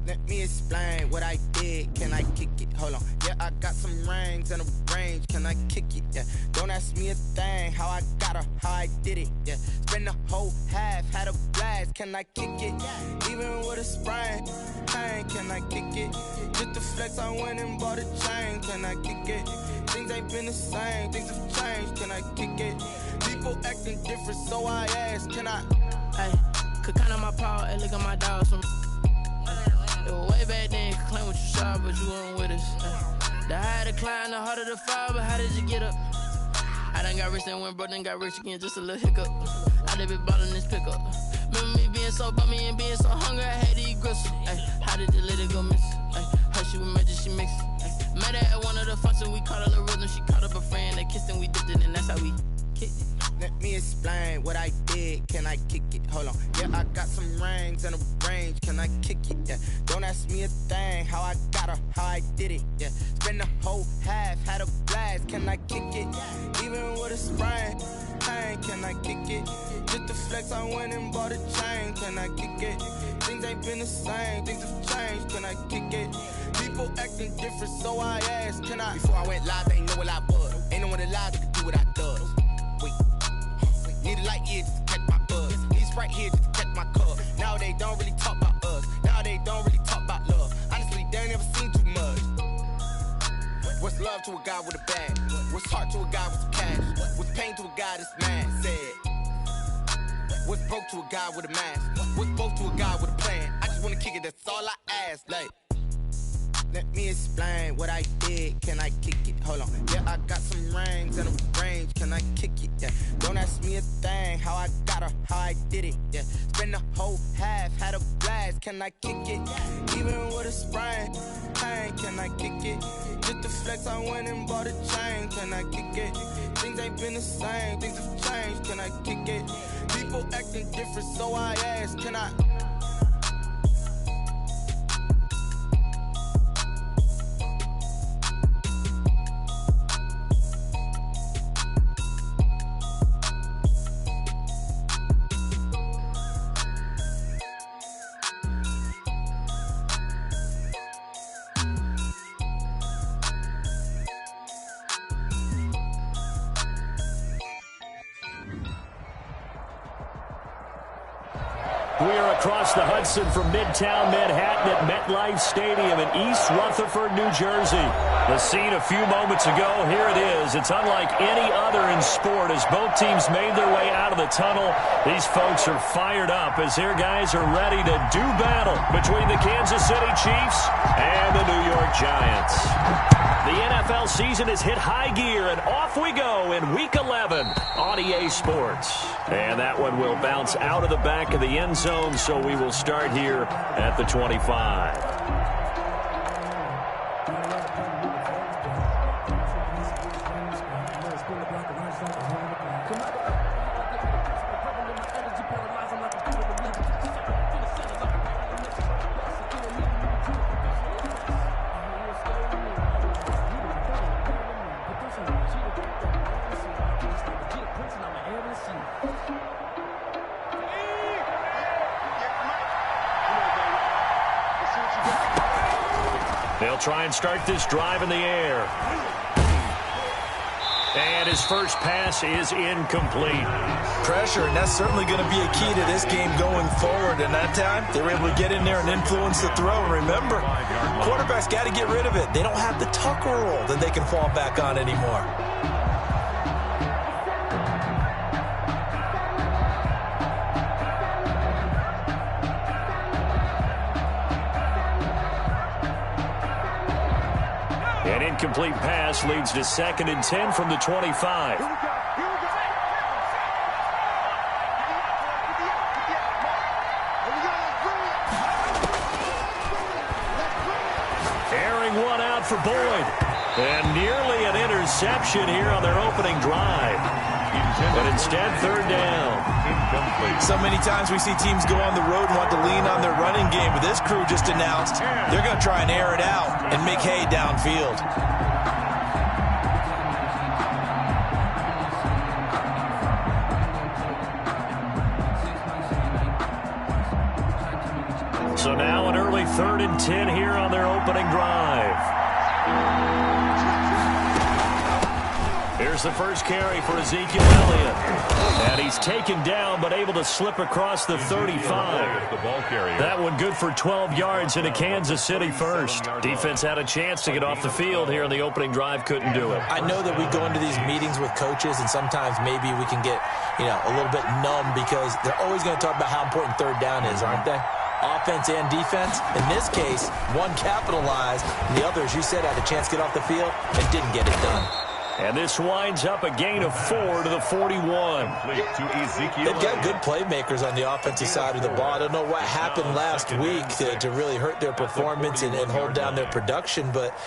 Let me explain what I did. Can I kick it? Hold on. Yeah, I got some rings and a range. Can I kick it? Yeah. Don't ask me a thing. How I got her, how I did it. Yeah. Spend the whole half, had a blast. Can I kick it? Even with a sprain. Pain, can I kick it? Just the flex, I went and bought a chain. Can I kick it? Things ain't been the same. Things have changed. Can I kick it? People acting different, so I ask. Can I? Hey, could count on my power. Hey, look at my dogs from. It was way back then, you could claim what you saw, but you weren't with us. The higher the climb, the harder the fall, but how did you get up? I done got rich and went broke, then got rich again, just a little hiccup. I done been ballin' this pickup. Remember me being so bummy and being so hungry, I had to eat gristle. Ay, how did the lady go miss? Ay, her she was magic, she mixed. Ay, met her at one of the functions, we caught a little rhythm, she caught up a friend, they kissed and we dipped it, and that's how we kicked it. Let me explain what I did. Can I kick it? Hold on. Yeah, I got some rings and a range. Can I kick it? Yeah. Don't ask me a thing. How I got her, how I did it. Yeah. Spend the whole half, had a blast. Can I kick it? Even with a sprain. Pain, can I kick it? Just the flex, I went and bought a chain. Can I kick it? Things ain't been the same. Things have changed. Can I kick it? People acting different, so I asked. Can I? Before I went live, they ain't know what I was. Ain't no one alive that could do what I does. Need a light year just to catch my buzz. Need Sprite here just to catch my cup. Now they don't really talk about us. Now they don't really talk about love. Honestly, they ain't never seen too much. What's love to a guy with a bag? What's heart to a guy with some cash? What's pain to a guy that's mad? Said. What's broke to a guy with a mask? What's both to a guy with a plan? I just wanna kick it, that's all I ask. Like, let me explain what I did. Can I kick it? Hold on. Yeah, I got some rings and a range. Can I kick it? Yeah. Don't ask me a thing. How I got her, how I did it. Yeah. Spend the whole half, had a blast. Can I kick it? Even with a sprain. Pain, can I kick it? Just the flex, I went and bought a chain. Can I kick it? Things ain't been the same. Things have changed. Can I kick it? People acting different, so I ask. Can I? We are across the Hudson from Midtown Manhattan at MetLife Stadium in East Rutherford, New Jersey. The scene a few moments ago, here it is. It's unlike any other in sport as both teams made their way out of the tunnel. These folks are fired up as their guys are ready to do battle between the Kansas City Chiefs and the New York Giants. The NFL season has hit high gear, and off we go in Week 11 on EA Sports. And that one will bounce out of the back of the end zone, so we will start here at the 25. They'll try and start this drive in the air. And his first pass is incomplete. Pressure, and that's certainly going to be a key to this game going forward. And that time, they were able to get in there and influence the throw. And remember, quarterbacks got to get rid of it. They don't have the Tucker roll that they can fall back on anymore. An incomplete pass leads to 2nd and 10 from the 25. Airing one out for Boyd. And nearly an interception here on their opening drive. But instead, 3rd down. So many times we see teams go on the road and want to lean on their running game, but this crew just announced they're going to try and air it out and make hay downfield. So now an early 3rd and 10 here on their opening drive. Here's the first carry for Ezekiel Elliott. And he's taken down but able to slip across the 35. That one good for 12 yards into Kansas City first. Defense had a chance to get off the field here in the opening drive, couldn't do it. I know that we go into these meetings with coaches and sometimes maybe we can get, a little bit numb because they're always going to talk about how important 3rd down is, aren't they? Offense and defense. In this case, one capitalized, and the other, as you said, had a chance to get off the field and didn't get it done. And this winds up a gain of 4 to the 41. They've got good playmakers on the offensive side of the ball. I don't know what happened last week to really hurt their performance and hold down their production, but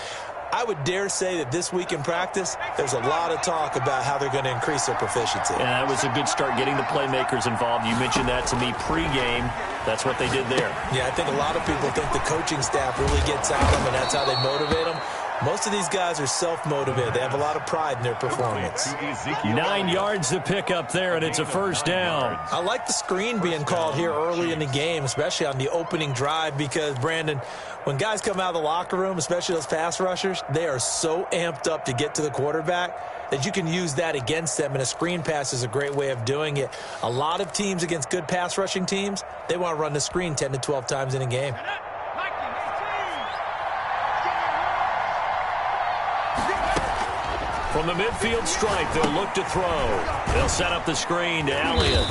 I would dare say that this week in practice, there's a lot of talk about how they're going to increase their proficiency. And that was a good start getting the playmakers involved. You mentioned that to me pregame. That's what they did there. Yeah, I think a lot of people think the coaching staff really gets at them, and that's how they motivate them. Most of these guys are self-motivated. They have a lot of pride in their performance. 9 yards to pick up there, and it's a first down. I like the screen being called here early in the game, especially on the opening drive, because, Brandon, when guys come out of the locker room, especially those pass rushers, they are so amped up to get to the quarterback that you can use that against them, and a screen pass is a great way of doing it. A lot of teams against good pass rushing teams, they want to run the screen 10 to 12 times in a game. From the midfield stripe, they'll look to throw. They'll set up the screen to Elliott.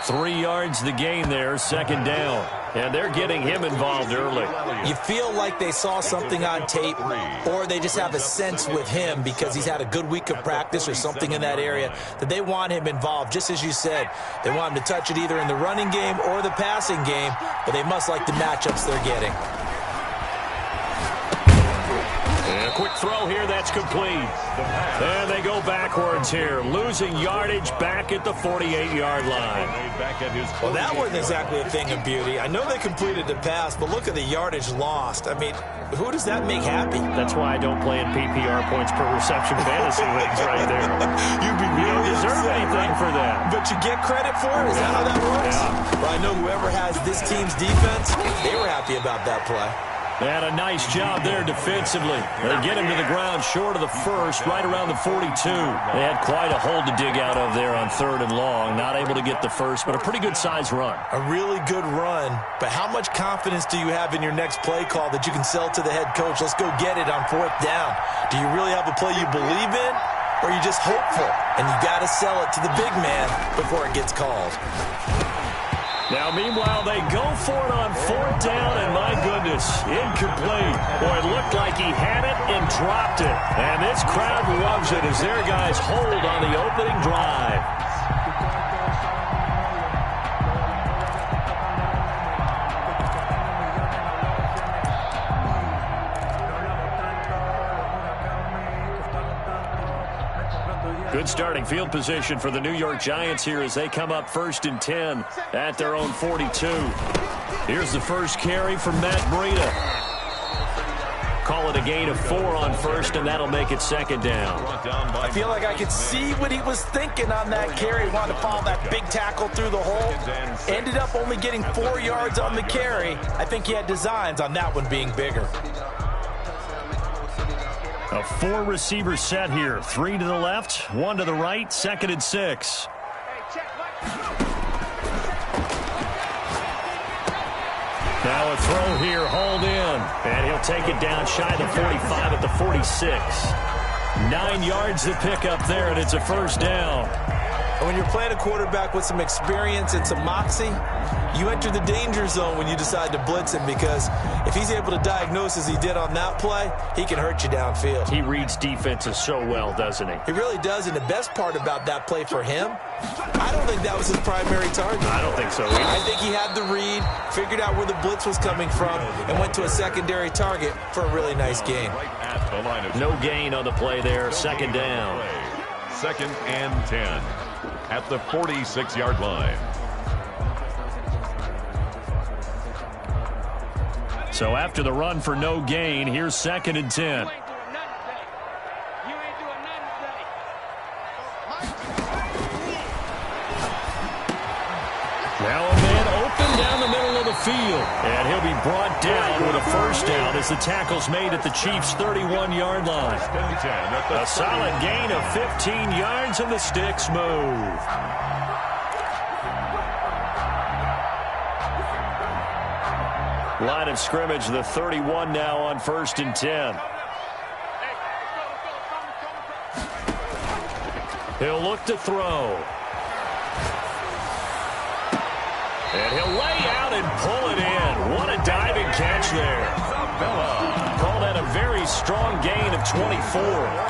3 yards the gain there, 2nd down. And they're getting him involved early. You feel like they saw something on tape, or they just have a sense with him because he's had a good week of practice or something in that area that they want him involved. Just as you said, they want him to touch it either in the running game or the passing game, but they must like the matchups they're getting. And a quick throw here, that's complete. And they go backwards here, losing yardage back at the 48-yard line. Well, that wasn't exactly a thing of beauty. I know they completed the pass, but look at the yardage lost. I mean, who does that make happy? That's why I don't play in PPR points per reception fantasy leagues right there. You don't deserve anything for that. But you get credit for it? Is that how that works? Yeah. Well, I know whoever has this team's defense, they were happy about that play. They had a nice job there defensively. They get him to the ground short of the first, right around the 42. They had quite a hole to dig out of there on 3rd and long. Not able to get the first, but a pretty good-sized run. A really good run, but how much confidence do you have in your next play call that you can sell to the head coach? Let's go get it on 4th down. Do you really have a play you believe in, or are you just hopeful? And you got to sell it to the big man before it gets called. Now, meanwhile, they go for it on 4th down, and my goodness, incomplete. Boy, it looked like he had it and dropped it. And this crowd loves it as their guys hold on the opening drive. Good starting field position for the New York Giants here as they come up 1st and 10 at their own 42. Here's the first carry from Matt Breida. Call it a gain of 4 on 1st, and that'll make it 2nd down. I feel like I could see what he was thinking on that carry. He wanted to follow that big tackle through the hole. Ended up only getting 4 yards on the carry. I think he had designs on that one being bigger. A 4-receiver set here. 3 to the left, 1 to the right, 2nd and 6. Now a throw here, hauled in. And he'll take it down shy of the 45 at the 46. 9 yards to pick up there, and it's a first down. And when you're playing a quarterback with some experience and some moxie, you enter the danger zone when you decide to blitz him, because if he's able to diagnose as he did on that play, he can hurt you downfield. He reads defenses so well, doesn't he? He really does, and the best part about that play for him, I don't think that was his primary target. I don't think so either. I think he had the read, figured out where the blitz was coming from, and went to a secondary target for a really nice gain. No gain on the play there, 2nd down. 2nd and 10 at the 46-yard line. So after the run for no gain, here's 2nd and 10. Now a man open down the middle of the the field. And he'll be brought down with a first down as the tackle's made at the Chiefs' 31-yard line. A solid gain of 15 yards, and the sticks move. Line of scrimmage, the 31 now on 1st and 10. He'll look to throw. And he'll lay out and pull it in. What a diving catch there. Call that a very strong gain of 24.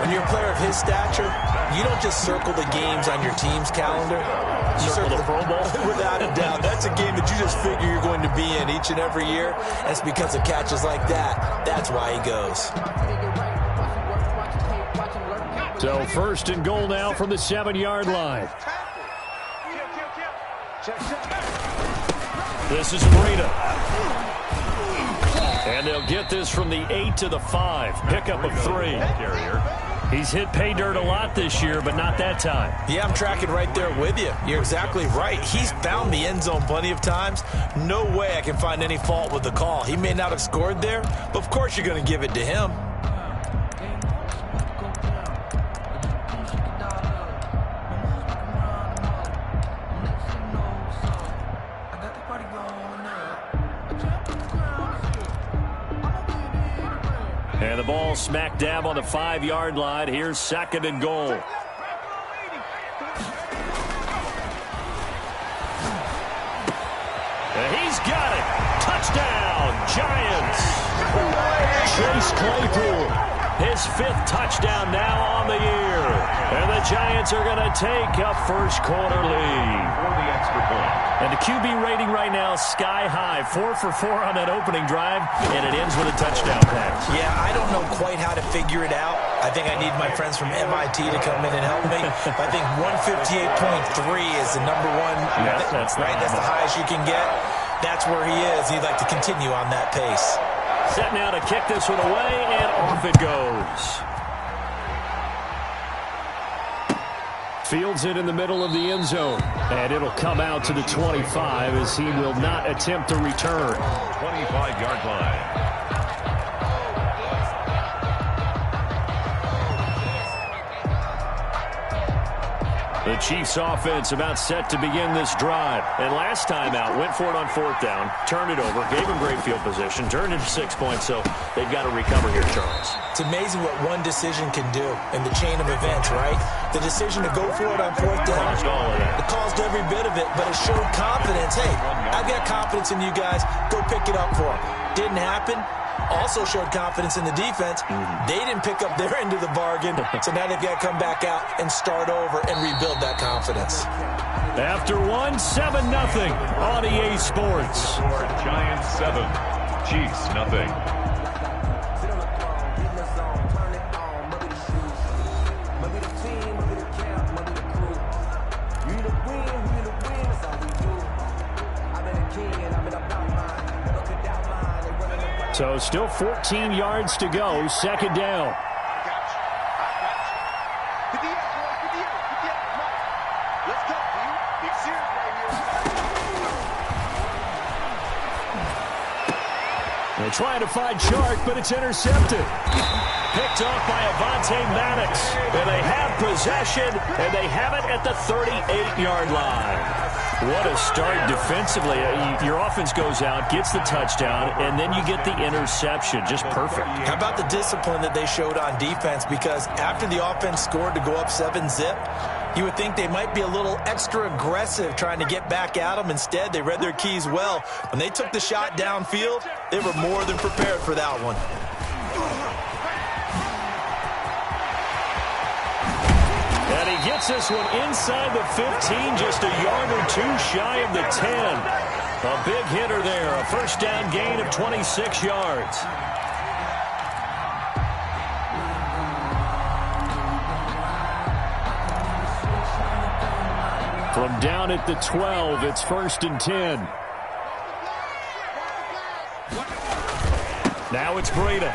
When you're a player of his stature, you don't just circle the games on your team's calendar. You circle the Pro Bowl? Without a doubt. That's a game that you just figure you're going to be in each and every year. And it's because of catches like that. That's why he goes. So 1st and goal now from the 7-yard line. This is Breida. And they'll get this from the 8 to the 5. Pickup of 3. He's hit pay dirt a lot this year, but not that time. Yeah, I'm tracking right there with you. You're exactly right. He's found the end zone plenty of times. No way I can find any fault with the call. He may not have scored there, but of course you're going to give it to him. And the ball smack dab on the 5-yard line. Here's 2nd and goal. And he's got it. Touchdown, Giants. Chase Claypool, his 5th touchdown now on the year. And the Giants are going to take a first-quarter lead. For the extra point. And the QB rating right now sky high. 4 for 4 on that opening drive, and it ends with a touchdown pass. Yeah, I don't know quite how to figure it out. I think I need my friends from MIT to come in and help me. I think 158.3 is the number one. Yes, that's right. That's the highest you can get. That's where he is. He'd like to continue on that pace. Set now to kick this one away, and off it goes. Fields it in the middle of the end zone. And it'll come out to the 25 as he will not attempt to return. 25-yard line. The Chiefs offense about set to begin this drive. And last time out, went for it on 4th down, turned it over, gave him great field position, turned into 6 points, so they've got to recover here, Charles. It's amazing what one decision can do in the chain of events, right? The decision to go for it on 4th down, it caused every bit of it, but it showed confidence. Hey, I've got confidence in you guys. Go pick it up for them. Didn't happen. Also showed confidence in the defense. They didn't pick up their end of the bargain, so now they've got to come back out and start over and rebuild that confidence. After 1, 7-0 on EA Sports. Giants 7, Chiefs 0. So still 14 yards to go, 2nd down. They're trying to find Chark, but it's intercepted. Picked off by Avonte Maddox. And they have possession, and they have it at the 38-yard line. What a start defensively. Your offense goes out, gets the touchdown, and then you get the interception. Just perfect. How about the discipline that they showed on defense? Because after the offense scored to go up 7-zip, you would think they might be a little extra aggressive trying to get back at them. Instead, they read their keys well. When they took the shot downfield, they were more than prepared for that one. And he gets this one inside the 15, just a yard or two shy of the 10. A big hitter there, a first down gain of 26 yards. From down at the 12, it's 1st and 10. Now it's Breida.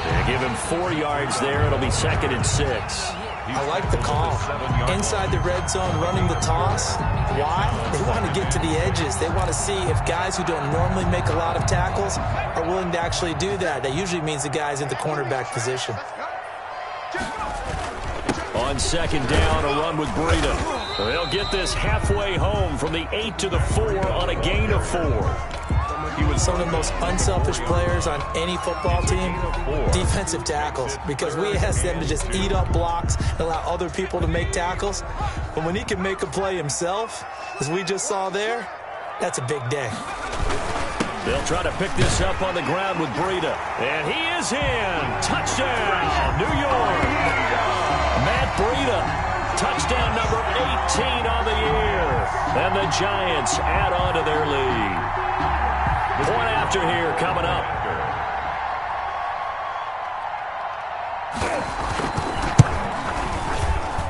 They give him 4 yards there. It'll be 2nd and 6. I like the call. Inside the red zone, running the toss. Why? They want to get to the edges. They want to see if guys who don't normally make a lot of tackles are willing to actually do that. That usually means the guy's in the cornerback position. On second down, a run with Breida. They'll get this halfway home from the 8 to the 4 on a gain of 4. He was some of the most unselfish players on any football team, defensive tackles, because we ask them to just eat up blocks and allow other people to make tackles. But when he can make a play himself, as we just saw there, that's a big day. They'll try to pick this up on the ground with Breida. And he is in. Touchdown, New York. Matt Breida, touchdown number 18 on the year. And the Giants add on to their lead. Point after here coming up.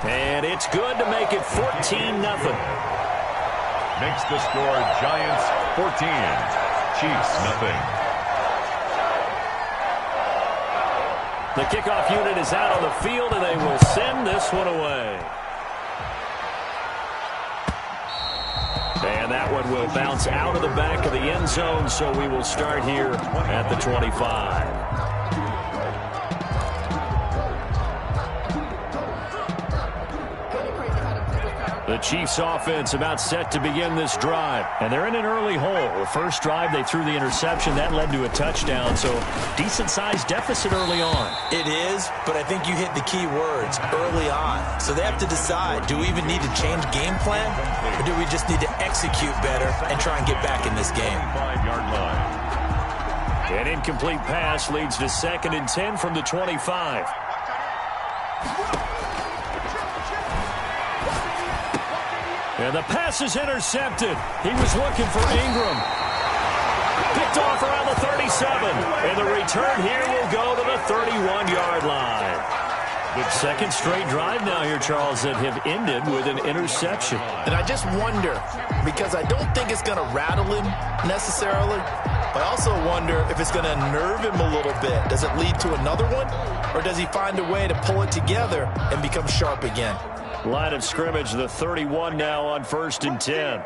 And it's good to make it 14-0. Makes the score Giants 14, Chiefs nothing. The kickoff unit is out on the field, and they will send this one away. And that one will bounce out of the back of the end zone, so we will start here at the 25. The Chiefs offense about set to begin this drive. And they're in an early hole. The first drive, they threw the interception. That led to a touchdown, so decent-sized deficit early on. It is, but I think you hit the key words, early on. So they have to decide, do we even need to change game plan? Or do we just need to execute better and try and get back in this game? 5-yard line. An incomplete pass leads to 2nd and 10 from the 25. And the pass is intercepted. He was looking for Ingram. Picked off around the 37. And the return here will go to the 31-yard line. The second straight drive now here, Charles, that have ended with an interception. And I just wonder, because I don't think it's going to rattle him necessarily, but I also wonder if it's going to nerve him a little bit. Does it lead to another one? Or does he find a way to pull it together and become sharp again? Line of scrimmage, the 31 now on 1st and 10.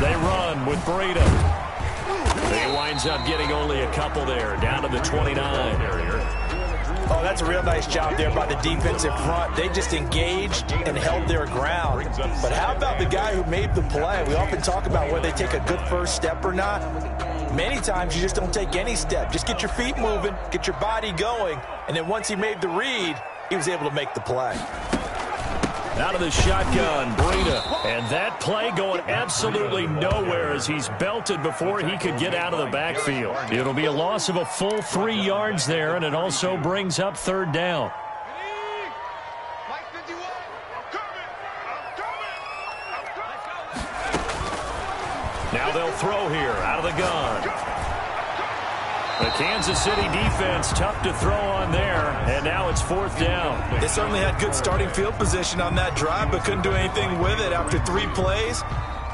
They run with Breida. He winds up getting only a couple there, down to the 29. Oh, that's a real nice job there by the defensive front. They just engaged and held their ground. But how about the guy who made the play? We often talk about whether they take a good first step or not. Many times you just don't take any step. Just get your feet moving, get your body going, and then once he made the read, he was able to make the play. Out of the shotgun, Breida. And that play going absolutely nowhere as he's belted before he could get out of the backfield. It'll be a loss of a full 3 yards there, and it also brings up 3rd down. Now they'll throw here out of the gun. The Kansas City defense tough to throw on there, and now it's 4th down. They certainly had good starting field position on that drive, but couldn't do anything with it after 3 plays.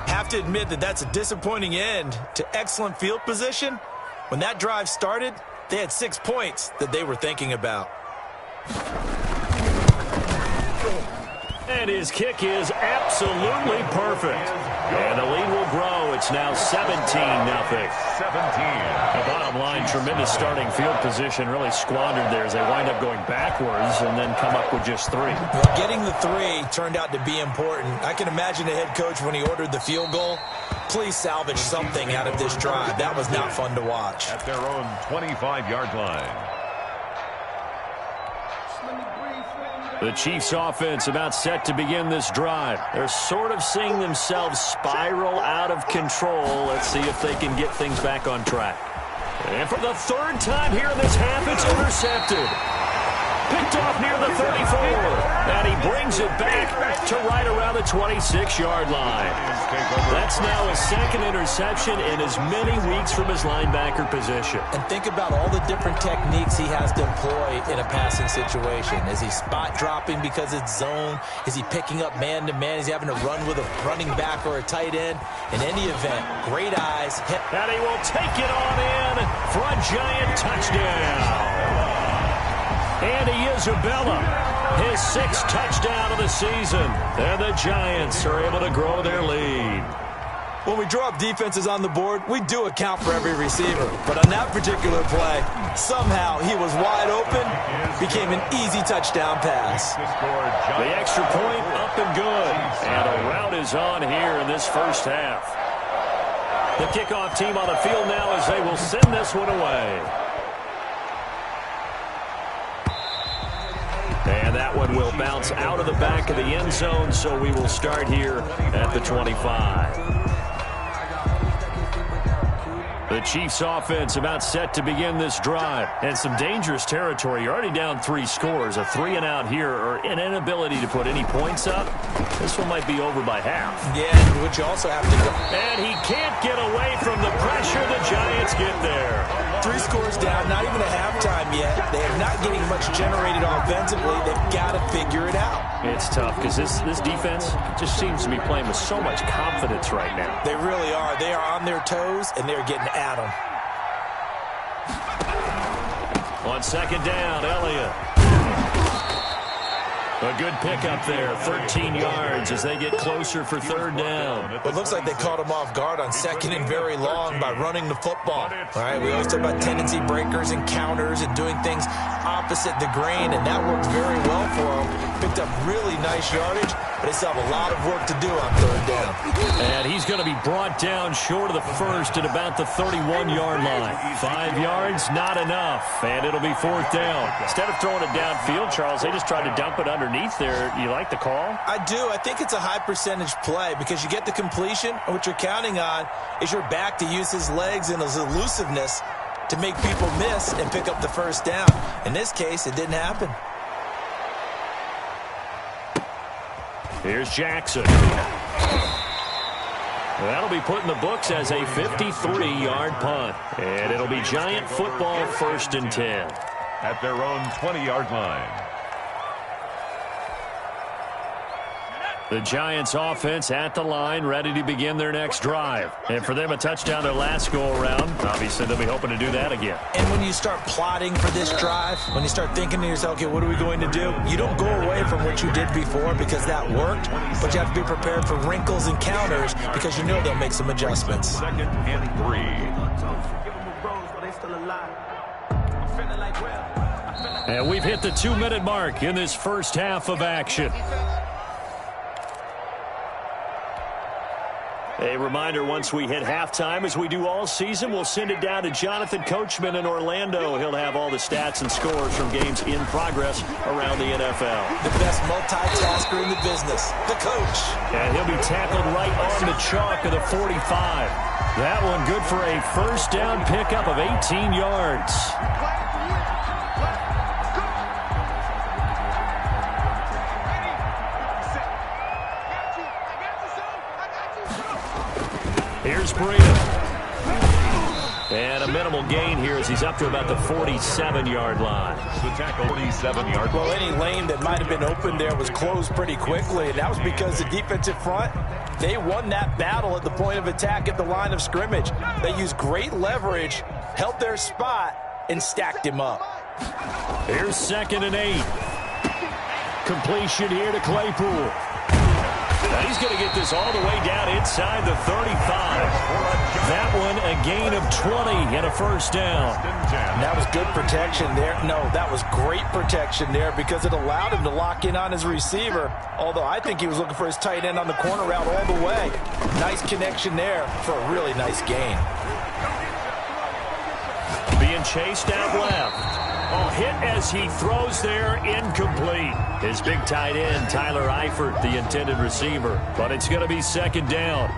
Have to admit that that's a disappointing end to excellent field position. When that drive started, they had 6 points that they were thinking about. And his kick is absolutely perfect. And the lead will grow. It's now 17-0. 17. The bottom line, tremendous starting field position, really squandered there as they wind up going backwards and then come up with just 3. Well, getting the 3 turned out to be important. I can imagine the head coach when he ordered the field goal. Please salvage something out of this drive. That was not fun to watch. At their own 25-yard line. The Chiefs offense about set to begin this drive. They're sort of seeing themselves spiral out of control. Let's see if they can get things back on track. And for the 3rd time here in this half, it's intercepted. Picked off near the 34. And he brings it back to right around the 26-yard line. That's now his 2nd interception in as many weeks from his linebacker position. And think about all the different techniques he has to employ in a passing situation. Is he spot dropping because it's zone? Is he picking up man-to-man? Is he having to run with a running back or a tight end? In any event, great eyes. And he will take it on in for a Giant touchdown. And he Isabella, his 6th touchdown of the season. And the Giants are able to grow their lead. When we draw up defenses on the board, we do account for every receiver. But on that particular play, somehow he was wide open, became an easy touchdown pass. The extra point up and good. And a rout is on here in this first half. The kickoff team on the field now as they will send this one away. And that one will bounce out of the back of the end zone, so we will start here at the 25. The Chiefs offense about set to begin this drive. And some dangerous territory. You're already down 3 scores. A 3-and-out here or an inability to put any points up. This one might be over by half. Yeah, which you also have to go. And he can't get away from the pressure. The Giants get there. 3 scores down, not even at halftime yet. They are not getting much generated offensively. They've got to figure it out. It's tough because this defense just seems to be playing with so much confidence right now. They really are. They are on their toes, and they're getting at them. On second down, Elliott. A good pickup there, 13 yards as they get closer for 3rd down. It looks like they caught him off guard on 2nd and very long by running the football. All right, we always talk about tendency breakers and counters and doing things opposite the grain, and that worked very well for him. Picked up really nice yardage, but they still have a lot of work to do on 3rd down. And he's going to be brought down short of the first at about the 31-yard line. 5 yards, not enough, and it'll be 4th down. Instead of throwing it downfield, Charles, they just tried to dump it underneath there. You like the call? I do. I think it's a high percentage play because you get the completion, and what you're counting on is your back to use his legs and his elusiveness to make people miss and pick up the 1st down. In this case, it didn't happen. Here's Jackson. That'll be put in the books as a 53-yard punt. And it'll be Giant football 1st and 10. At their own 20-yard line. The Giants offense at the line, ready to begin their next drive. And for them, a touchdown their last go-around. Obviously, they'll be hoping to do that again. And when you start plotting for this drive, when you start thinking to yourself, okay, what are we going to do? You don't go away from what you did before because that worked, but you have to be prepared for wrinkles and counters because you know they'll make some adjustments. 2nd and 3. And we've hit the 2-minute mark in this first half of action. A reminder, once we hit halftime, as we do all season, we'll send it down to Jonathan Coachman in Orlando. He'll have all the stats and scores from games in progress around the NFL. The best multitasker in the business, the coach. And he'll be tackled right on the chalk of the 45. That one good for a 1st down pickup of 18 yards. Here's Breida. And a minimal gain here as he's up to about the 47-yard line. The tackle, 47-yard. Well, any lane that might have been open there was closed pretty quickly, and that was because the defensive front, they won that battle at the point of attack at the line of scrimmage. They used great leverage, held their spot, and stacked him up. Here's 2nd and 8. Completion here to Claypool. Now he's going to get this all the way down inside the 35. That one a gain of 20 and a 1st down. And that was good protection there. No, that was great protection there because it allowed him to lock in on his receiver. Although I think he was looking for his tight end on the corner route all the way. Nice connection there for a really nice gain. Being chased out left. Oh, hit as he throws there, incomplete. His big tight end, Tyler Eifert, the intended receiver. But it's going to be 2nd down.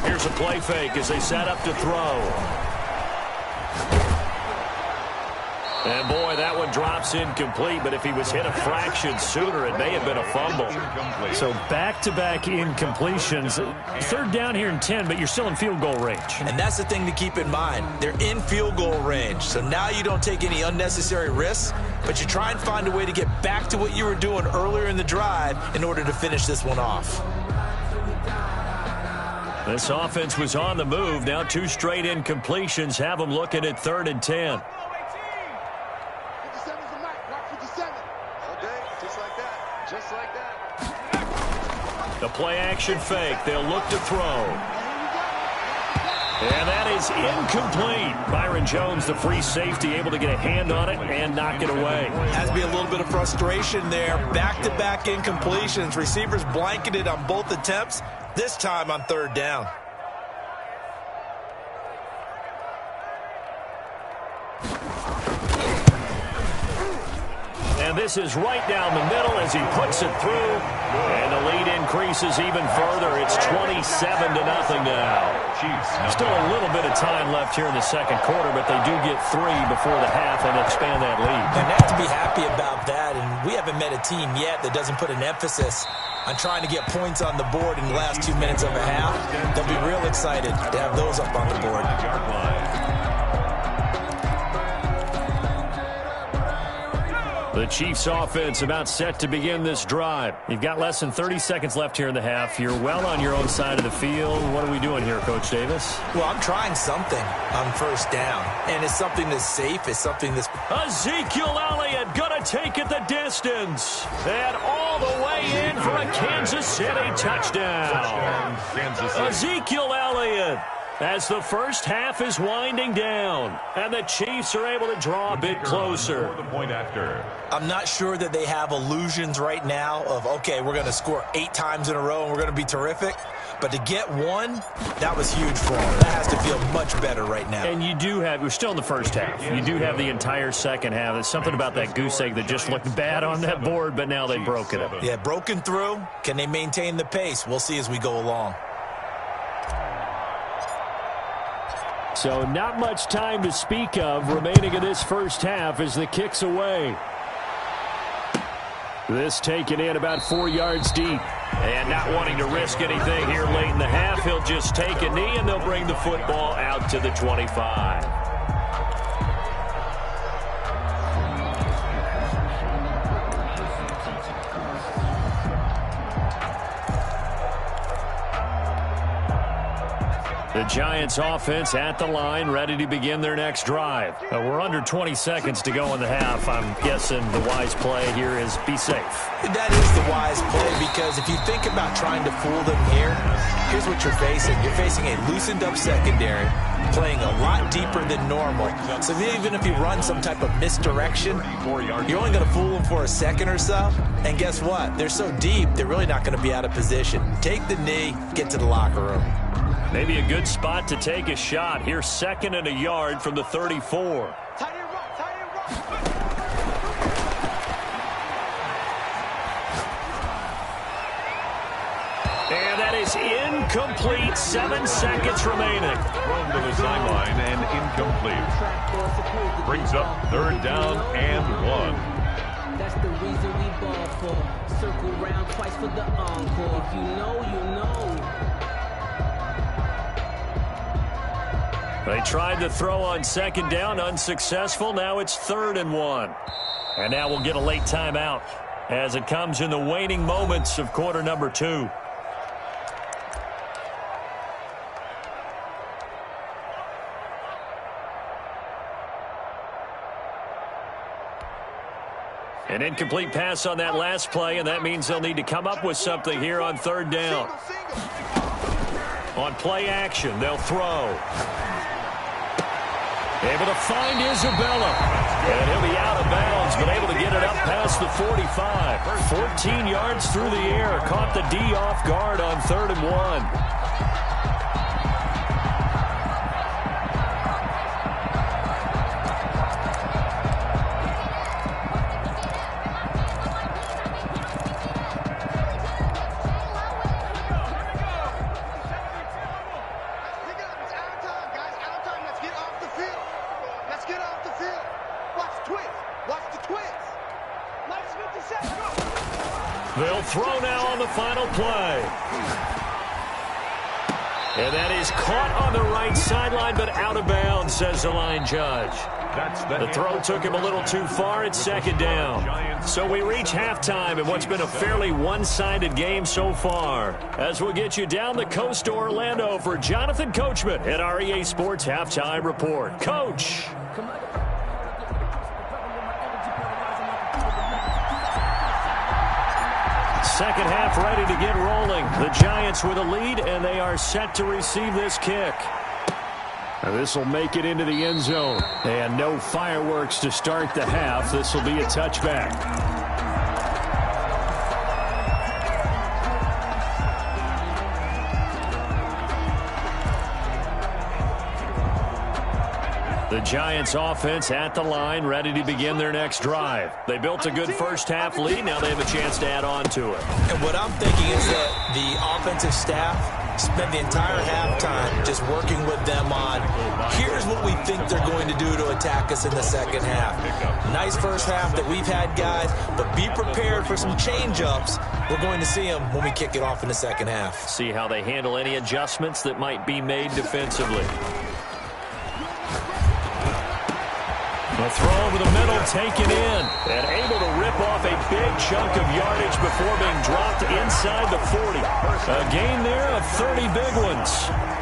Here's a play fake as they set up to throw. And, boy, that one drops incomplete, but if he was hit a fraction sooner, it may have been a fumble. So back-to-back incompletions. Third down here in 10, but you're still in field goal range. And that's the thing to keep in mind. They're in field goal range, so now you don't take any unnecessary risks, but you try and find a way to get back to what you were doing earlier in the drive in order to finish this one off. This offense was on the move. Now 2 straight incompletions have them looking at 3rd and 10. The play-action fake. They'll look to throw. And that is incomplete. Byron Jones, the free safety, able to get a hand on it and knock it away. Has to be a little bit of frustration there. Back-to-back incompletions. Receivers blanketed on both attempts, this time on 3rd down. And this is right down the middle as he puts it through. And the lead increases even further. It's 27-0 now. Still a little bit of time left here in the second quarter, but they do get 3 before the half and expand that lead. And they have to be happy about that. And we haven't met a team yet that doesn't put an emphasis on trying to get points on the board in the last 2 minutes of a half. They'll be real excited to have those up on the board. The Chiefs offense about set to begin this drive. You've got less than 30 seconds left here in the half. You're well on your own side of the field. What are we doing here, Coach Davis? Well, I'm trying something on 1st down. And it's something that's safe. It's something that's... Ezekiel Elliott gonna take it the distance. And all the way in for a Kansas City touchdown. Ezekiel Elliott, as the first half is winding down, and the Chiefs are able to draw a bit closer. I'm not sure that they have illusions right now of, okay, we're going to score 8 times in a row and we're going to be terrific. But to get 1, that was huge for them. That has to feel much better right now. And you do have, we're still in the first half. You do have the entire second half. There's something about that goose egg that just looked bad on that board, but now they've broken it. Yeah, broken through. Can they maintain the pace? We'll see as we go along. So not much time to speak of remaining in this first half as the kick's away. This taken in about 4 yards deep. And not wanting to risk anything here late in the half, he'll just take a knee and they'll bring the football out to the 25. The Giants offense at the line, ready to begin their next drive. We're under 20 seconds to go in the half. I'm guessing the wise play here is be safe. That is the wise play, because if you think about trying to fool them here, here's what you're facing. You're facing a loosened up secondary, playing a lot deeper than normal. So even if you run some type of misdirection, you're only going to fool them for a second or so. And guess what? They're so deep, they're really not going to be out of position. Take the knee, get to the locker room. Maybe a good spot to take a shot. Here, 2nd and a yard from the 34. And that is incomplete. 7 seconds remaining. Thrown to the sideline and incomplete. Brings up 3rd down and 1. That's the reason we ball for. Circle round twice for the encore. If you know, you know. They tried to throw on 2nd down, unsuccessful. Now it's 3rd and 1. And now we'll get a late timeout as it comes in the waning moments of quarter number 2. An incomplete pass on that last play, and that means they'll need to come up with something here on 3rd down. On play action, they'll throw. Able to find Isabella. And he'll be out of bounds, but able to get it up past the 45. 14 yards through the air. Caught the D off guard on 3rd and 1. Twitch. They'll throw now on the final play. And that is caught on the right sideline, but out of bounds, says the line judge. The throw took him a little too far. It's second down. So we reach halftime in what's been a fairly one-sided game so far. As we'll get you down the coast to Orlando for Jonathan Coachman at our EA Sports Halftime Report. Coach. Second half ready to get rolling. The Giants with a lead, and they are set to receive this kick. This will make it into the end zone. And no fireworks to start the half. This will be a touchback. The Giants offense at the line, ready to begin their next drive. They built a good first half lead. Now they have a chance to add on to it. And what I'm thinking is that the offensive staff spent the entire halftime just working with them on, here's what we think they're going to do to attack us in the second half. Nice first half that we've had, guys, but be prepared for some change-ups. We're going to see them when we kick it off in the second half. See how they handle any adjustments that might be made defensively. The throw over the middle, taken in, and able to rip off a big chunk of yardage before being dropped inside the 40. A gain there of 30 big ones.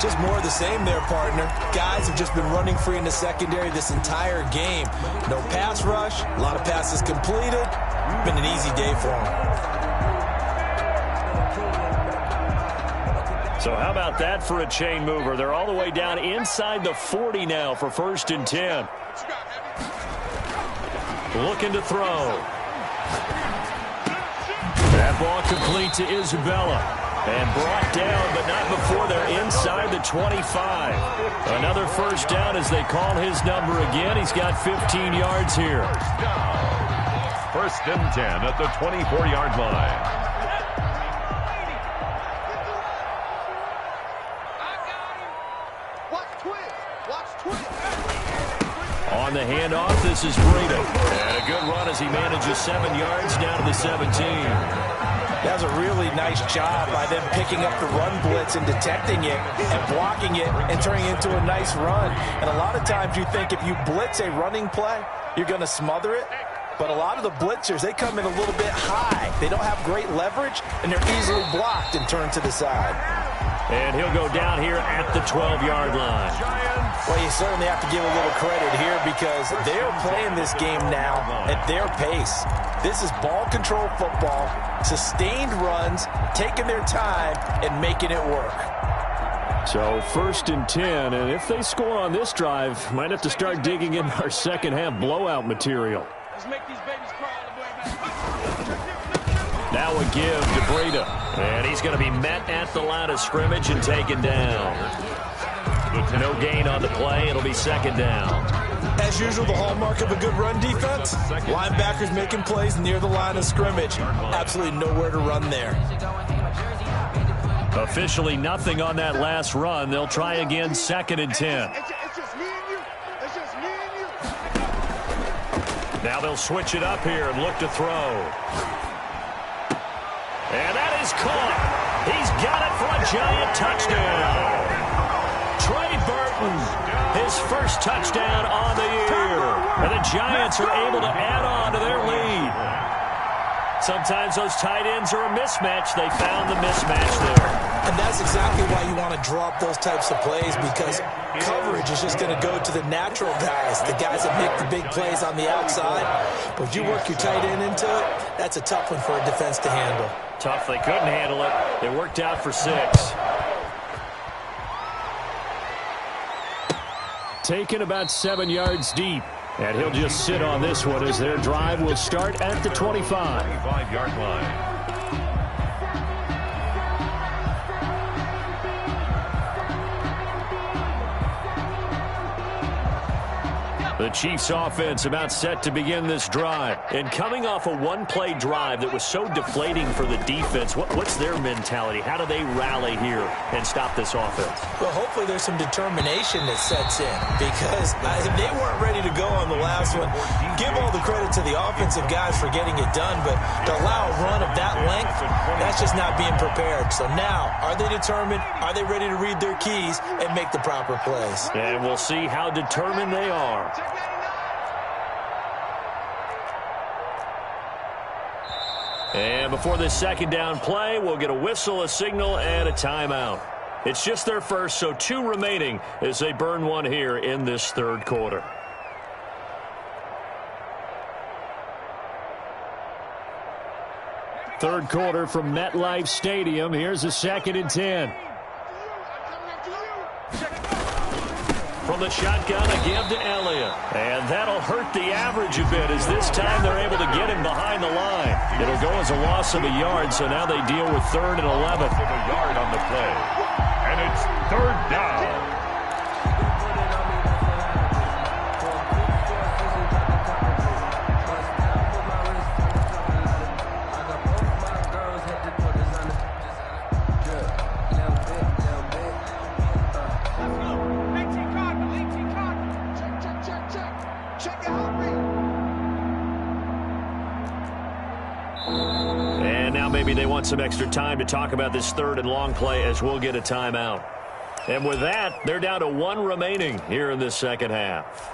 Just more of the same there, partner. Guys have just been running free in the secondary this entire game. No pass rush, a lot of passes completed. Been an easy day for them. So how about that for a chain mover? They're all the way down inside the 40 now for 1st and 10. Looking to throw. That ball complete to Isabella. And brought down, but not before they're inside the 25. Another first down as they call his number again. He's got 15 yards here. 1st and 10 at the 24-yard line. On the handoff, this is Breida. And a good run as he manages 7 yards down to the 17. That was a really nice job by them picking up the run blitz and detecting it and blocking it and turning it into a nice run. And a lot of times you think if you blitz a running play, you're going to smother it. But a lot of the blitzers, they come in a little bit high. They don't have great leverage, and they're easily blocked and turned to the side. And he'll go down here at the 12-yard line. Well, you certainly have to give a little credit here because they're playing this game now at their pace. This is ball control football, sustained runs, taking their time, and making it work. So 1st and 10, and if they score on this drive, might have to start digging in our second half blowout material. Let's make these babies cry all the way back. Now a give to Breida, and he's going to be met at the line of scrimmage and taken down. No gain on the play. It'll be 2nd down. As usual, the hallmark of a good run defense, linebackers making plays near the line of scrimmage. Absolutely nowhere to run there. Officially nothing on that last run. They'll try again 2nd and 10. It's just me and you. It's just me and you. Now they'll switch it up here and look to throw. And that is caught. He's got it for a Giant touchdown. Trey Burton, his first touchdown on the year. And the Giants are able to add on to their lead. Sometimes those tight ends are a mismatch. They found the mismatch there. And that's exactly why you want to draw up those types of plays, because coverage is just going to go to the natural guys, the guys that make the big plays on the outside. But if you work your tight end into it, that's a tough one for a defense to handle. Tough. They couldn't handle it. It worked out for 6. Taken about 7 yards deep. And he'll just sit on this one as their drive will start at the 25. 25-yard line. The Chiefs offense about set to begin this drive. And coming off a one-play drive that was so deflating for the defense, what's their mentality? How do they rally here and stop this offense? Well, hopefully there's some determination that sets in because they weren't ready to go on the last one. Give all the credit to the offensive guys for getting it done, but to allow a run of that length, that's just not being prepared. So now, are they determined? Are they ready to read their keys and make the proper plays? And we'll see how determined they are. And before this second down play, we'll get a whistle, a signal, and a timeout. It's just their first, so 2 remaining as they burn one here in this third quarter. Third quarter from MetLife Stadium. Here's a 2nd and 10. From the shotgun, a give to Elliott. And that'll hurt the average a bit as this time they're able to get him behind the line. It'll go as a loss of a yard, so now they deal with 3rd and 11. Of a yard on the play. And it's 3rd down. Maybe they want some extra time to talk about this 3rd and long play as we'll get a timeout. And with that, they're down to 1 remaining here in this second half.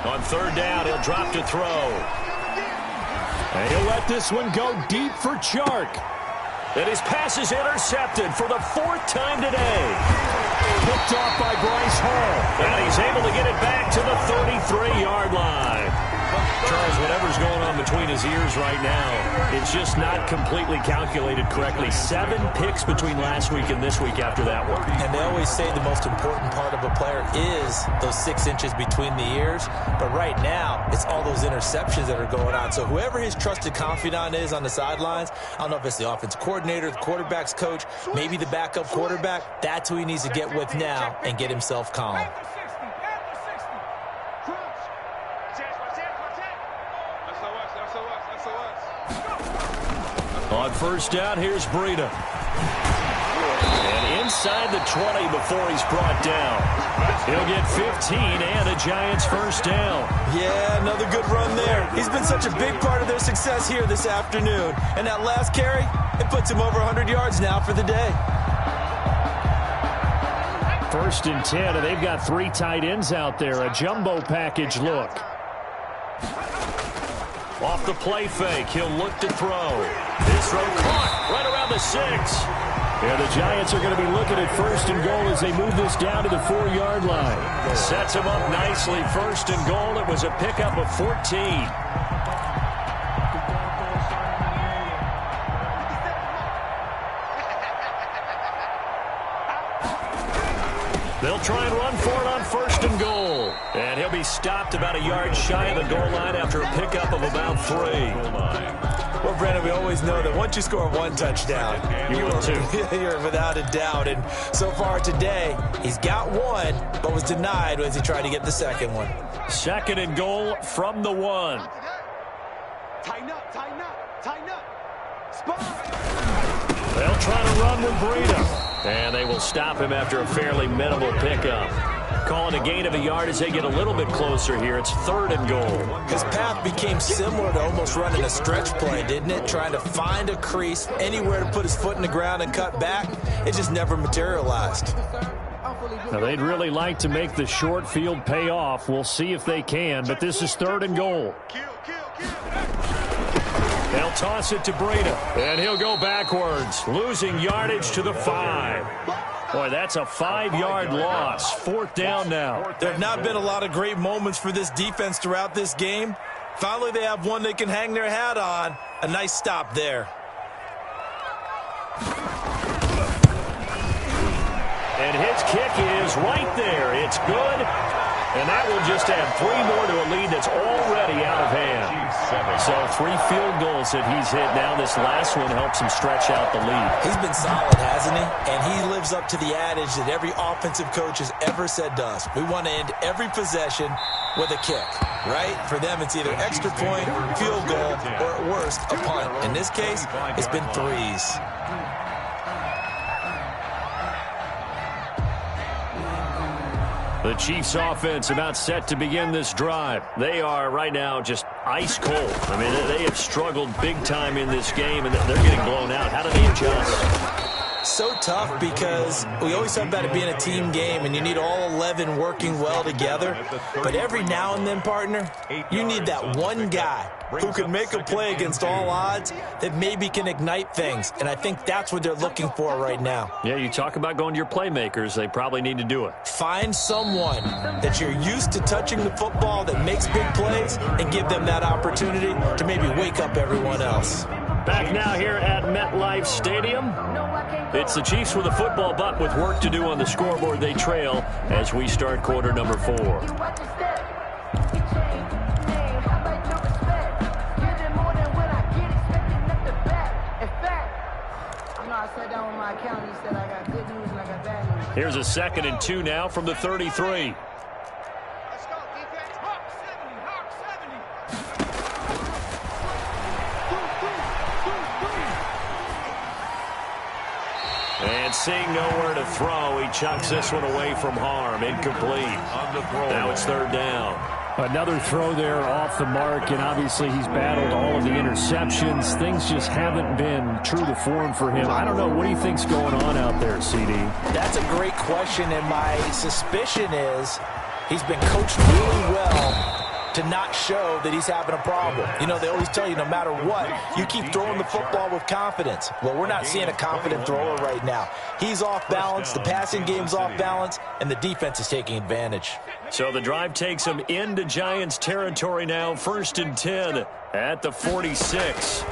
On 3rd down, he'll drop to throw. And he'll let this one go deep for Chark. And his pass is intercepted for the 4th time today. Picked off by Bryce Hall. And he's able to get it back to the 33-yard line. Charles, whatever's going on between his ears right now, it's just not completely calculated correctly. 7 picks between last week and this week after that one. And they always say the most important part of a player is those 6 inches between the ears. But right now, it's all those interceptions that are going on. So whoever his trusted confidant is on the sidelines, I don't know if it's the offensive coordinator, the quarterback's coach, maybe the backup quarterback, that's who he needs to get with now and get himself calm. On 1st down, here's Breida. And inside the 20 before he's brought down. He'll get 15 and a Giants 1st down. Yeah, another good run there. He's been such a big part of their success here this afternoon. And that last carry, it puts him over 100 yards now for the day. 1st and 10, and they've got 3 tight ends out there. A jumbo package look. Off the play fake, he'll look to throw. His throw caught right around the 6. Yeah, the Giants are going to be looking at 1st and goal as they move this down to the 4-yard line. Sets him up nicely. 1st and goal. It was a pickup of 14. They'll try and run for it on 1st and goal. And he'll be stopped about a yard shy of the goal line after a pickup of about 3. Well, Brandon, we always know that once you score 1 touchdown, you're without a doubt. And so far today, he's got 1, but was denied as he tried to get the 2nd one. 2nd and goal from the 1. Tighten up, tighten up, tighten up. Spot. They'll try to run with Breida. And they will stop him after a fairly minimal pickup. Calling a gain of a yard as they get a little bit closer here. It's 3rd and goal. His path became similar to almost running a stretch play, didn't it? Trying to find a crease, anywhere to put his foot in the ground and cut back. It just never materialized. Now, they'd really like to make the short field pay off. We'll see if they can, but this is 3rd and goal. They'll toss it to Breida, and he'll go backwards, losing yardage to the 5. Boy, that's a 5-yard loss. 4th down now. There have not been a lot of great moments for this defense throughout this game. Finally, they have one they can hang their hat on. A nice stop there. And his kick is right there. It's good. And that will just add 3 more to a lead that's already out of hand. So 3 field goals that he's hit now. This last one helps him stretch out the lead. He's been solid, hasn't he? And he lives up to the adage that every offensive coach has ever said to us. We want to end every possession with a kick, right? For them, it's either extra point, field goal, or at worst, a punt. In this case, it's been 3s. The Chiefs offense about set to begin this drive. They are right now just ice cold. I mean, they have struggled big time in this game, and they're getting blown out. How do they adjust? So tough because we always talk about it being a team game, and you need all 11 working well together. But every now and then, partner, you need that one guy who can make a play against all odds that maybe can ignite things. And I think that's what they're looking for right now. Yeah, you talk about going to your playmakers. They probably need to do it. Find someone that you're used to touching the football that makes big plays and give them that opportunity to maybe wake up everyone else. Back now here at MetLife Stadium. It's the Chiefs with a football, but with work to do on the scoreboard. They trail as we start quarter number 4. Here's a 2nd and 2 now from the 33. And seeing nowhere to throw, he chucks this one away from harm. Incomplete. Now it's 3rd down. Another throw there off the mark, and obviously he's battled all of the interceptions. Things just haven't been true to form for him. I don't know. What do you think's going on out there, CD? That's a great question, and my suspicion is he's been coached really well to not show that he's having a problem. You know, they always tell you no matter what, you keep throwing the football with confidence. Well, we're not seeing a confident thrower right now. He's off balance, the passing game's off balance, and the defense is taking advantage. So the drive takes him into Giants territory now. 1st and 10 at the 46.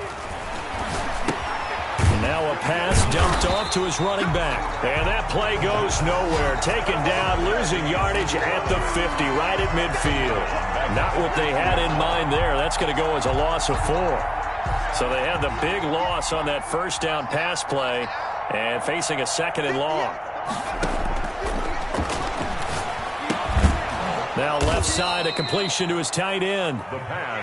Now a pass dumped off to his running back. And that play goes nowhere. Taken down, losing yardage at the 50, right at midfield. Not what they had in mind there. That's going to go as a loss of 4. So they had the big loss on that 1st down pass play and facing a 2nd and long. Now left side, a completion to his tight end.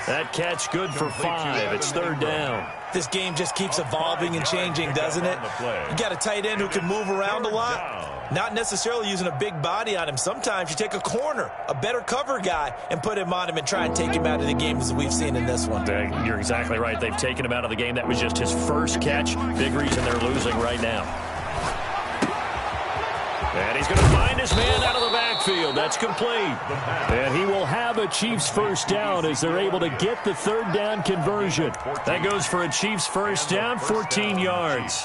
That catch good for 5. It's 3rd down. This game just keeps evolving and changing, doesn't it? You got a tight end who can move around a lot. Not necessarily using a big body on him. Sometimes you take a corner, a better cover guy, and put him on him and try and take him out of the game as we've seen in this one. You're exactly right. They've taken him out of the game. That was just his first catch. Big reason they're losing right now. And he's going to find his man out of the backfield. That's complete. And he will have a Chiefs 1st down as they're able to get the 3rd down conversion. That goes for a Chiefs 1st down, 14 yards.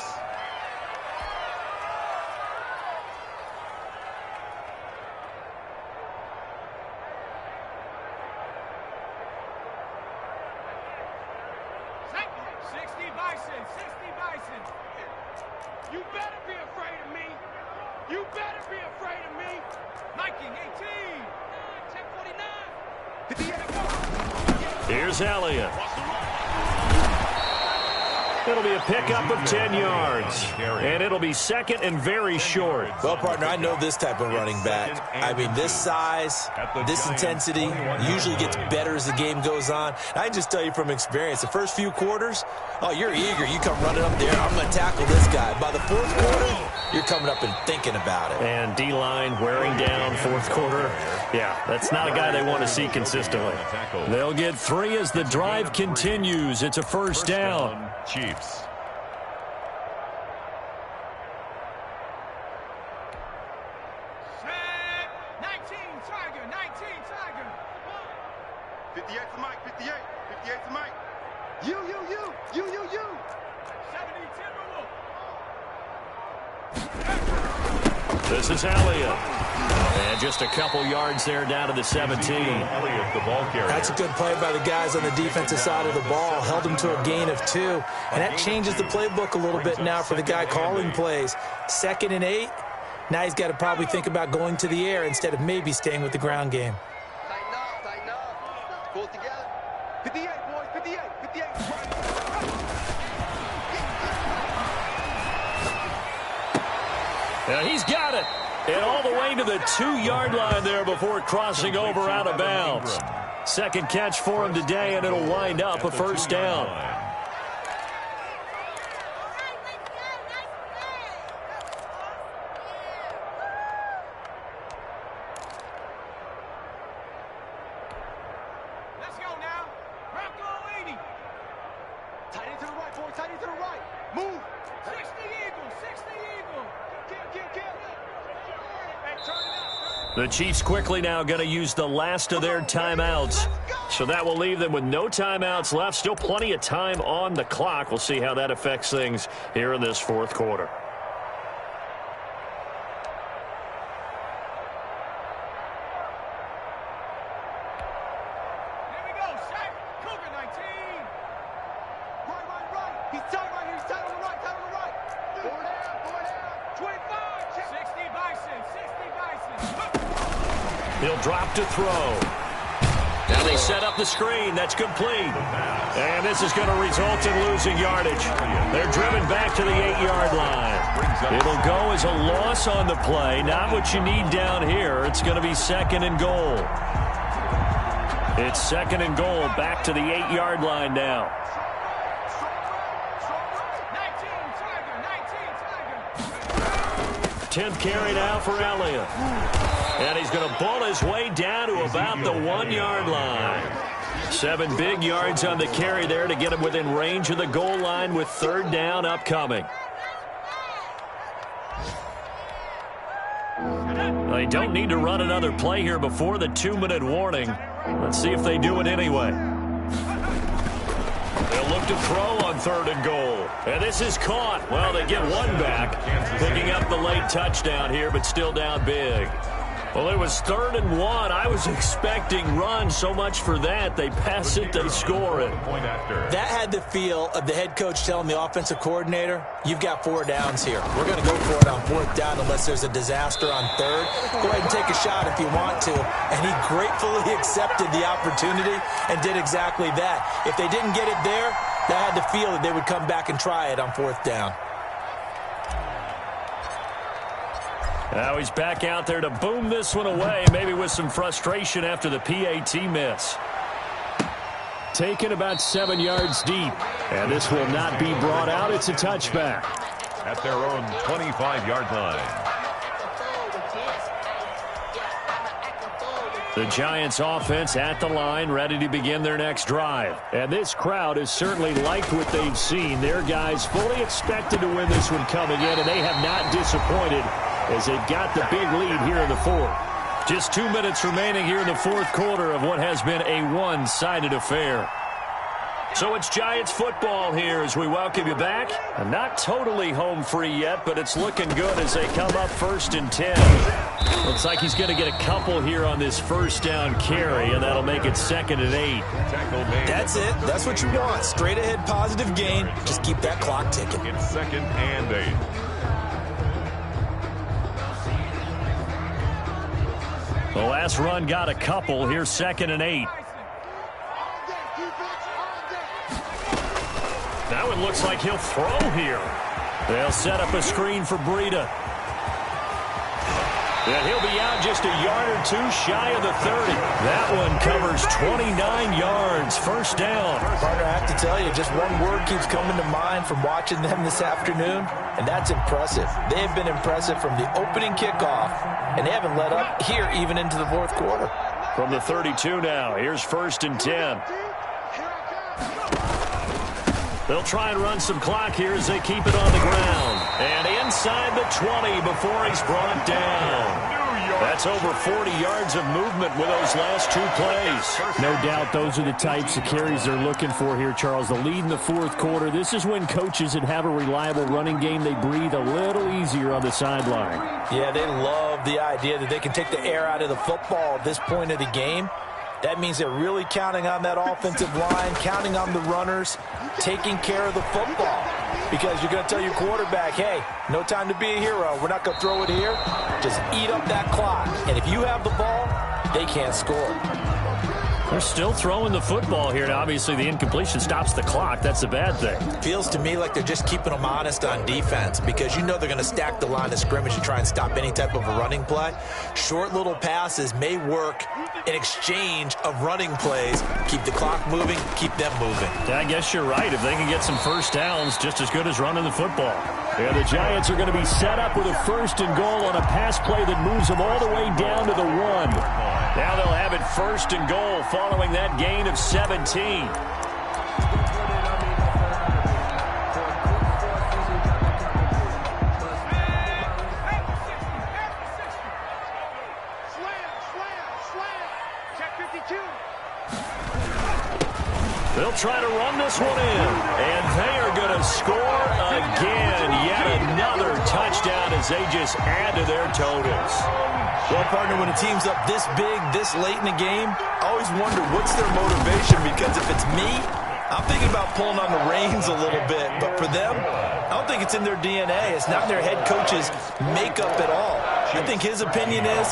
You better be afraid of me. You better be afraid of me. Nike 18. 1049. Here's Elliott. It'll be a pickup of 10 yards. And it'll be 2nd and very short. Well, partner, I know this type of running back. I mean, this size, this intensity usually gets better as the game goes on. I can just tell you from experience, the first few quarters, oh, you're eager. You come running up there, I'm going to tackle this guy. By the 4th quarter, you're coming up and thinking about it. And D-line wearing down 4th quarter. Yeah, that's not a guy they want to see consistently. They'll get 3 as the drive continues. It's a 1st down. Chiefs. Set. 19 Tiger. 19 Tiger. 58 to Mike. 58. 58 to Mike. You. 70 Timberwolf. This is Elliott. And just a couple yards there down to the 17. Elliott, the ball carrier. That's a good play by the guys on the defensive side of the ball. Held them to a gain of 2. And that changes the playbook a little bit now for the guy calling plays. 2nd and 8. Now he's got to probably think about going to the air instead of maybe staying with the ground game. Tighten up. Pull it together. 58, boys, 58, 58. Yeah, he's got it. And all the way to the 2-yard line there before crossing over out of bounds. Second catch for him today, and it'll wind up a first down. Let's go now. Bronco 80. Tight end to the right, boys, tight end to the right. Move. 60 Eagle, 60 Eagle. Kill. Hey, turn it up. The Chiefs quickly now going to use the last of their timeouts. So that will leave them with no timeouts left. Still plenty of time on the clock. We'll see how that affects things here in this fourth quarter. Here we go, Shaq. Cougar 19. Right. He's tight right here. He's tight on the right, tight on the right. Four down. 25. 60 Bison, 60 Bison. He'll drop to throw. Now they set up the screen. That's complete. And this is going to result in losing yardage. They're driven back to the 8-yard line. It'll go as a loss on the play. Not what you need down here. It's going to be second and goal. It's second and goal back to the 8-yard line now. 10th carry now for Elliott. And he's going to bull his way down to about the 1-yard line. 7 big yards on the carry there to get him within range of the goal line with third down upcoming. They don't need to run another play here before the 2-minute warning. Let's see if they do it anyway. They'll look to throw on third and goal. And this is caught. Well, they get one back, picking up the late touchdown here, but still down big. Well, it was 3rd and 1. I was expecting run. So much for that. They pass it, they score it. That had the feel of the head coach telling the offensive coordinator, you've got 4 downs here. We're going to go for it on 4th down unless there's a disaster on 3rd. Go ahead and take a shot if you want to. And he gratefully accepted the opportunity and did exactly that. If they didn't get it there, that had the feel that they would come back and try it on 4th down. Now he's back out there to boom this one away, maybe with some frustration after the PAT miss. Taken about 7 yards deep, and this will not be brought out. It's a touchback. At their own 25-yard line. The Giants offense at the line, ready to begin their next drive. And this crowd has certainly liked what they've seen. Their guys fully expected to win this one coming in, and they have not disappointed as they've got the big lead here in the fourth. Just 2 minutes remaining here in the fourth quarter of what has been a one-sided affair. So it's Giants football here as we welcome you back. And not totally home free yet, but it's looking good as they come up 1st and 10. Looks like he's going to get a couple here on this first down carry, and that'll make it 2nd and 8. That's it. That's what you want. Straight ahead positive gain. Just keep that clock ticking. It's 2nd and 8. The last run got a couple. Here's 2nd and 8. Now it looks like he'll throw here. They'll set up a screen for Breida. And he'll be out just a yard or two shy of the 30. That one covers 29 yards. First down. Partner, I have to tell you, just one word keeps coming to mind from watching them this afternoon, and that's impressive. They have been impressive from the opening kickoff, and they haven't let up here even into the fourth quarter. From the 32 now, here's 1st and 10. They'll try and run some clock here as they keep it on the ground. And inside the 20 before he's brought down. That's over 40 yards of movement with those last 2 plays. No doubt those are the types of carries they're looking for here, Charles. The lead in the fourth quarter. This is when coaches that have a reliable running game, they breathe a little easier on the sideline. Yeah, they love the idea that they can take the air out of the football at this point of the game. That means they're really counting on that offensive line, counting on the runners, taking care of the football. because you're going to tell your quarterback, hey, no time to be a hero. We're not going to throw it here. Just eat up that clock. And if you have the ball, they can't score. They're still throwing the football here. Now, obviously, the incompletion stops the clock. That's a bad thing. Feels to me like they're just keeping them honest on defense because you know they're going to stack the line of scrimmage and try and stop any type of a running play. Short little passes may work in exchange of running plays. Keep the clock moving, keep them moving. Yeah, I guess you're right. If they can get some first downs, just as good as running the football. Yeah, the Giants are going to be set up with a 1st and goal on a pass play that moves them all the way down to the 1. Now they'll have it 1st and goal following that gain of 17. They'll try to run this one in, and they are going to score again. Yet another touchdown as they just add to their totals. Well, partner, when a team's up this big, this late in the game, I always wonder what's their motivation, because if it's me, I'm thinking about pulling on the reins a little bit. But for them, I don't think it's in their DNA. It's not in their head coach's makeup at all. I think his opinion is,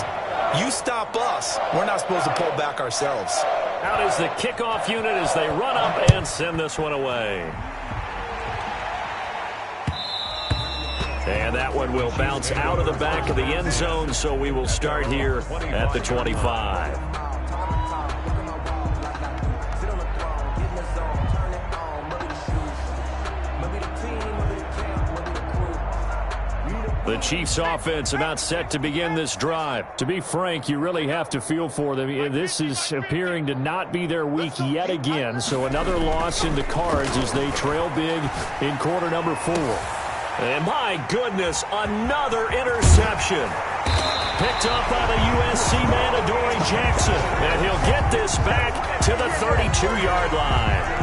you stop us, we're not supposed to pull back ourselves. Out is the kickoff unit as they run up and send this one away. And that one will bounce out of the back of the end zone, so we will start here at the 25. The Chiefs offense about set to begin this drive. To be frank, you really have to feel for them. This is appearing to not be their week yet again, so another loss in the cards as they trail big in quarter number 4. And my goodness, another interception. Picked up by the USC man, Adoree Jackson. And he'll get this back to the 32-yard line.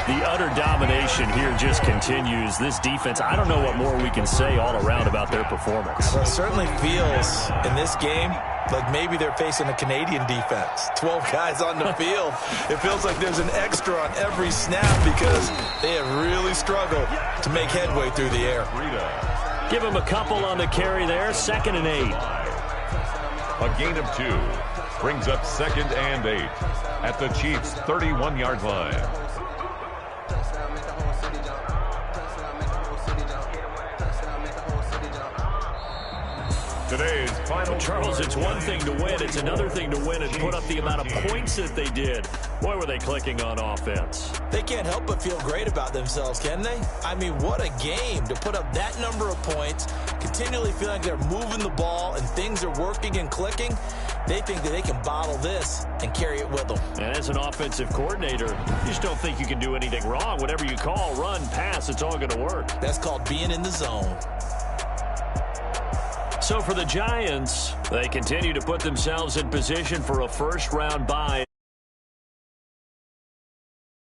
The utter domination here just continues. This defense, I don't know what more we can say all around about their performance. Well, it certainly feels in this game like maybe they're facing a Canadian defense. 12 guys on the field. It feels like there's an extra on every snap because they have really struggled to make headway through the air. Give him a couple on the carry there. 2nd and 8. A gain of 2 brings up 2nd and 8 at the Chiefs' 31-yard line. Today's final. Charles, it's one thing to win. It's another thing to win and put up the amount of points that they did. Boy, were they clicking on offense. They can't help but feel great about themselves, can they? I mean, what a game to put up that number of points, continually feeling like they're moving the ball and things are working and clicking. They think that they can bottle this and carry it with them. And as an offensive coordinator, you just don't think you can do anything wrong. Whatever you call, run, pass, it's all going to work. That's called being in the zone. So for the Giants, they continue to put themselves in position for a first-round bye.